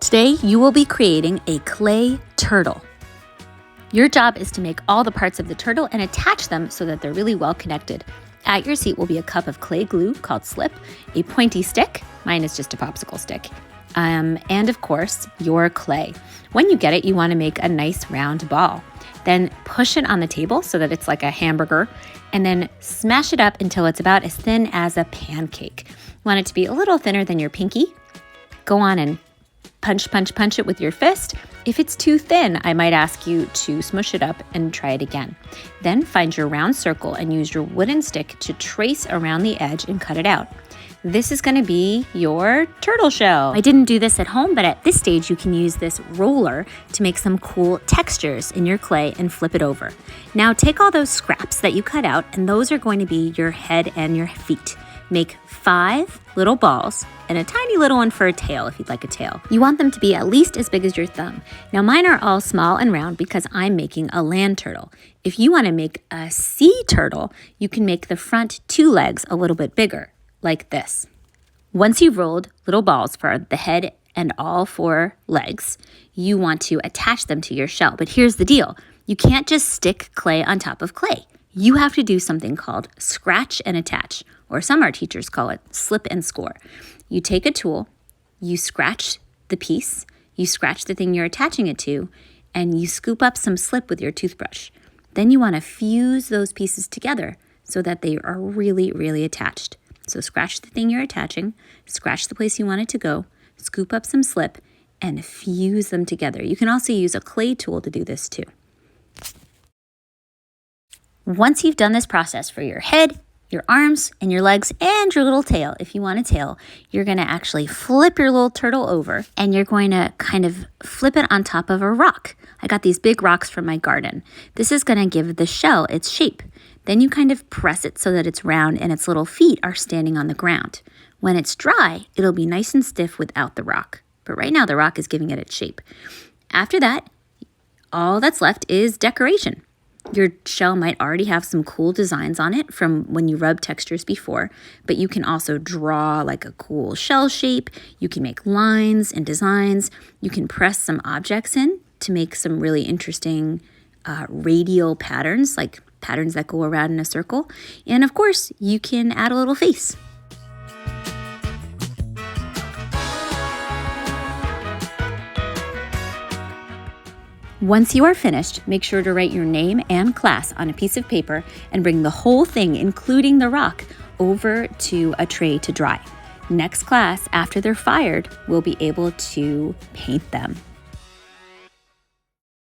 Today, you will be creating a clay turtle. Your job is to make all the parts of the turtle and attach them so that they're really well connected. At your seat will be a cup of clay glue called slip, a pointy stick, mine is just a popsicle stick, and of course, your clay. When you get it, you want to make a nice round ball. Then push it on the table so that it's like a hamburger, and then smash it up until it's about as thin as a pancake. You want it to be a little thinner than your pinky. Go on and punch it with your fist. If it's too thin, I might ask you to smush it up and try it again. Then find your round circle and use your wooden stick to trace around the edge and cut it out. This is going to be your turtle shell. I didn't do this at home, but at this stage you can use this roller to make some cool textures in your clay and flip it over. Now take all those scraps that you cut out, and those are going to be your head and your feet. Make 5 little balls and a tiny little one for a tail if you'd like a tail. You want them to be at least as big as your thumb. Now mine are all small and round because I'm making a land turtle. If you want to make a sea turtle, you can make the front 2 legs a little bit bigger, like this. Once you've rolled little balls for the head and all 4 legs, you want to attach them to your shell. But here's the deal. You can't just stick clay on top of clay. You have to do something called scratch and attach, or some art teachers call it slip and score. You take a tool, you scratch the piece, you scratch the thing you're attaching it to, and you scoop up some slip with your toothbrush. Then you want to fuse those pieces together so that they are really, really attached. So scratch the thing you're attaching, scratch the place you want it to go, scoop up some slip, and fuse them together. You can also use a clay tool to do this too. Once you've done this process for your head, your arms, and your legs, and your little tail, if you want a tail, you're going to actually flip your little turtle over, and you're going to kind of flip it on top of a rock. I got these big rocks from my garden. This is going to give the shell its shape. Then you kind of press it so that it's round and its little feet are standing on the ground. When it's dry, it'll be nice and stiff without the rock. But right now, the rock is giving it its shape. After that, all that's left is decoration. Your shell might already have some cool designs on it from when you rubbed textures before, but you can also draw like a cool shell shape. You can make lines and designs. You can press some objects in to make some really interesting radial patterns, like patterns that go around in a circle. And of course, you can add a little face. Once you are finished, make sure to write your name and class on a piece of paper and bring the whole thing, including the rock, over to a tray to dry. Next class, after they're fired, we'll be able to paint them.